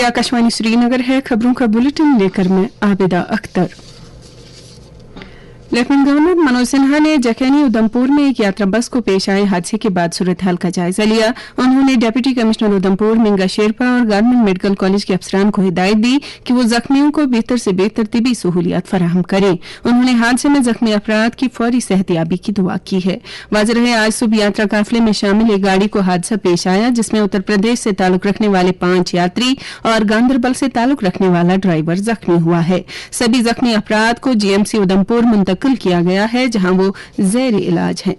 आकाशवाणी श्रीनगर है। खबरों का बुलेटिन लेकर मैं आबिदा अख्तर। लेफ्टिनेंट गवर्नर मनोज सिन्हा ने जखैनी उधमपुर में एक यात्रा बस को पेश आए हादसे के बाद सूरत हाल का जायजा लिया। उन्होंने डिप्टी कमिश्नर उधमपुर मिंगा शेरपा और गवर्नमेंट मेडिकल कॉलेज के अफसरान को हिदायत दी कि वो जख्मियों को बेहतर से बेहतर तिबी सहूलियात फराहम करें। उन्होंने हादसे में जख्मी अफराद की फौरी सेहतयाबी की दुआ की है। वाज़ेह रहे आज सुबह यात्रा काफिले में शामिल एक गाड़ी को हादसा पेश आया जिसमें उत्तर प्रदेश से ताल्लुक रखने वाले 5 यात्री और गांधरबल से ताल्लुक रखने वाला ड्राइवर जख्मी हुआ है। सभी जख्मी अफराद को जीएमसी उधमपुर मुंतकिल किया गया है जहां वो ज़ेरे इलाज हैं।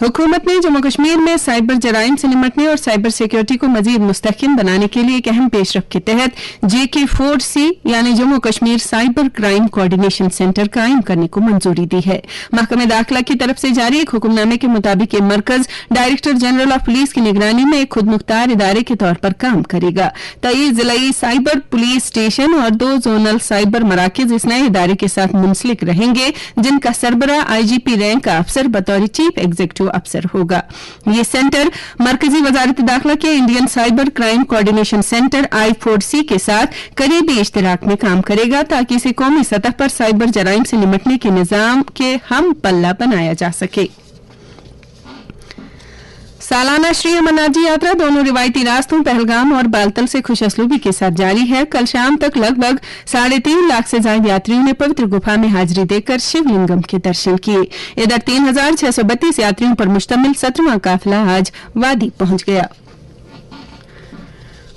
हुकूमत ने जम्मू कश्मीर में साइबर जराइम से निपटने और साइबर सिक्योरिटी को मजीद मुस्तहकम बनाने के लिए एक अहम पेशरफ के तहत JK4C यानी Jammu Kashmir cyber crime coordination centre कायम करने को मंजूरी दी है। महकमे दाखिला की तरफ से जारी एक हुक्मनामे के मुताबिक ये मरकज डायरेक्टर जनरल ऑफ पुलिस की निगरानी में एक खुद मुख्तार इदारे के तौर पर काम करेगा। तई जिलाई साइबर पुलिस स्टेशन और 2 जोनल साइबर मराकज इस नए इदारे के साथ मुंसलिक रहेंगे जिनका सरबराह IGP रैंक का अफसर बतौर चीफ एग्जीक्यूटिव अफसर होगा। ये सेंटर मरकजी वजारत दाखिला के Indian cyber crime coordination centre I4C के साथ करीबी इश्तिराक में काम करेगा ताकि इसे कौमी सतह पर साइबर जराइम से निपटने के निजाम के हम पल्ला बनाया जा सके। सालाना श्री अमरनाथ जी यात्रा दोनों रिवायती रास्तों पहलगाम और बालतल से खुशअसलूबी के साथ जारी है। कल शाम तक लगभग 3.5 लाख से ज्यादा यात्रियों ने पवित्र गुफा में हाजिरी देकर शिवलिंगम के दर्शन किए। इधर 3632 यात्रियों पर मुश्तमिल 17वां काफिला आज वादी पहुंच गया।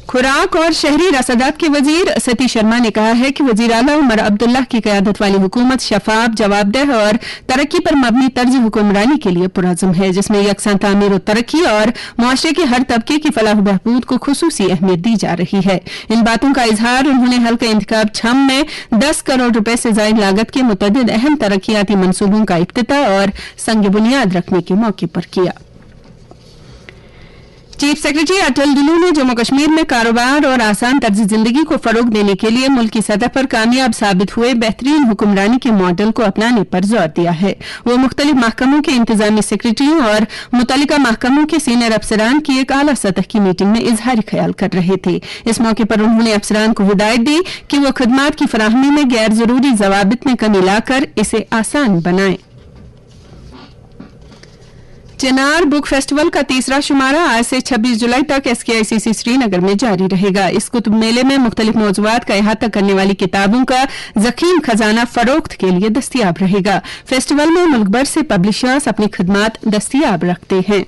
खुराक और शहरी रसदात के वजीर सतीश शर्मा ने कहा है कि वजीर आला उमर अब्दुल्लाह की क़यादत वाली हुकूमत शफाफ, जवाबदेह और तरक्की पर मबनी तर्ज हुक्मरानी के लिए पुरअज़्म है जिसमें यकसां तामीर और तरक्की और मुआशरे के हर तबके की फलाह बहबूद को खुसूसी अहमियत दी जा रही है। इन बातों का इजहार उन्होंने हल्का इंतखाब छम में 10 करोड़ रुपए से ज्यादा लागत के मुतअद्दिद अहम तरक्कियाती मंसूबों का इफ्तिताह और संग बुनियाद रखने के मौके पर किया। चीफ सेक्रेटरी अटल डुल्लू ने जम्मू कश्मीर में कारोबार और आसान तर्ज जिंदगी को फरोग देने के लिए मुल्क की सतह पर कामयाब साबित हुए बेहतरीन हुक्मरानी के मॉडल को अपनाने पर जोर दिया है। वो मुख्तलिफ महकमों के इंतजामी सेक्रेटरियों और मुतल्लिका महकमों के सीनियर अफसरान की एक आला सतह की मीटिंग में इजहार ख्याल कर रहे थे। इस मौके पर उन्होंने अफसरान को हिदायत दी कि वो खदमात की फराहमी में गैर जरूरी जवाबित में कमी लाकर इसे आसान बनाएं। चिनार बुक फेस्टिवल का तीसरा शुमारा आज से 26 जुलाई तक SKICC श्रीनगर में जारी रहेगा। इस कुतुब मेले में मुख्तलिफ मौज़ूआत का अहाता करने वाली किताबों का ज़ख़ीम खजाना फरोख्त के लिए दस्तियाब रहेगा। फेस्टिवल में मुल्क भर से पब्लिशर्स अपनी खदमात दस्तियाब रखते हैं।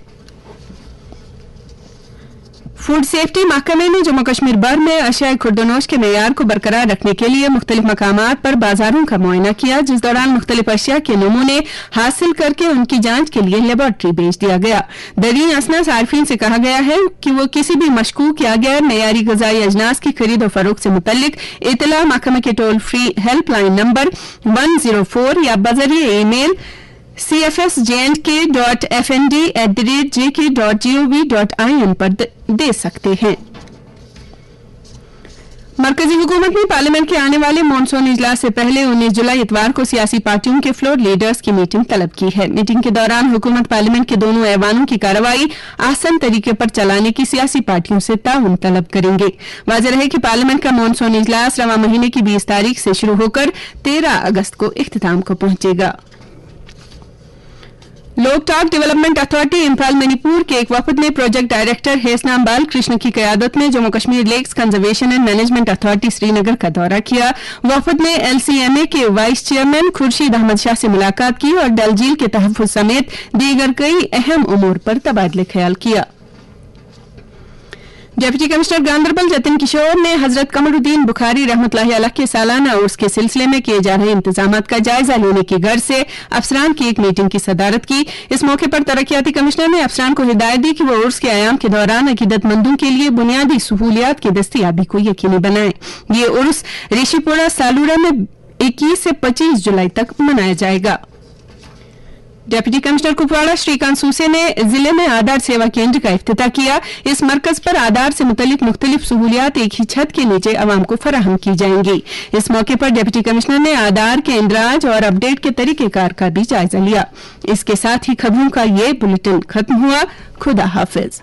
फूड सेफ्टी महकमे ने जम्मू कश्मीर भर में अशियाए खुर्दनोश के मेयार को बरकरार रखने के लिए मुख्तलिफ मकामात पर बाजारों का मुआयना किया जिस दौरान मुख्तलिफ अशिया के नमूने हासिल करके उनकी जांच के लिए लेबोरेटरी भेज दिया गया। दरीन असना सार्फिन से कहा गया है कि वो किसी भी मशकूक या गैर मेयारी गजाई अजनास की खरीद और फरोख्त से मुतल्लिक इतला महकमे के टोल फ्री हेल्पलाइन नंबर 104 या बजरिए ईमेल cfsjndk.fnd@jk.gov.in पर दे सकते हैं। मरकजी हुकूमत ने पार्लियामेंट के आने वाले मॉनसून इजलास से पहले 19 जुलाई इतवार को सियासी पार्टियों के फ्लोर लीडर्स की मीटिंग तलब की है। मीटिंग के दौरान हुकूमत पार्लियामेंट के दोनों ऐवानों की कार्रवाई आसान तरीके पर चलाने की सियासी पार्टियों से ताउन तलब करेंगे। वाज़ेह रहे कि पार्लियामेंट का मॉनसून इजलास रवां महीने की 20 तारीख से शुरू होकर 13 अगस्त को इख्तिताम को पहुंचेगा। लोकटाक डेवलपमेंट अथॉरिटी इम्फाल मणिपुर के एक वफद ने प्रोजेक्ट डायरेक्टर हेसनाम बाल कृष्ण की क़यादत में Jammu Kashmir lakes conservation and management authority Srinagar का दौरा किया। वफद ने LCMA के वाइस चेयरमैन खुर्शीद अहमद शाह से मुलाकात की और डल झील के तहफ़्फ़ुज़ समेत दीगर कई अहम उमूर पर तबादले ख्याल किया। डिप्टी कमिश्नर गांधरबल जतिन किशोर ने हजरत कमरुद्दीन बुखारी रहमतुल्लाहि अलैह के सालाना उर्स के सिलसिले में किए जा रहे इंतजामात का जायजा लेने की गर्ज से अफसरान की एक मीटिंग की सदारत की। इस मौके पर तरक्याती कमिश्नर ने अफसरान को हिदायत दी कि वो उर्स के आयाम के दौरान अकीदतमंदों के लिए बुनियादी सहूलियात की दस्तियाबी को यकीनी बनाएं। ये उर्स ऋषिपुरा सालूरा में 21 से 25 जुलाई तक मनाया जाएगा। Deputy commissioner Kupwara Shrikant SUSE ने जिले में आधार सेवा केंद्र का इफ्तिताह किया। इस मरकज पर आधार से मुतल्लिक मुख्तलिफ सहूलियात एक ही छत के नीचे अवाम को फराहम की जाएंगी। इस मौके पर डिप्टी कमिश्नर ने आधार के इंदराज और अपडेट के तरीकेकार का भी जायजा लिया। इसके साथ ही खबरों का ये बुलेटिन खत्म हुआ। खुदा हाफिज।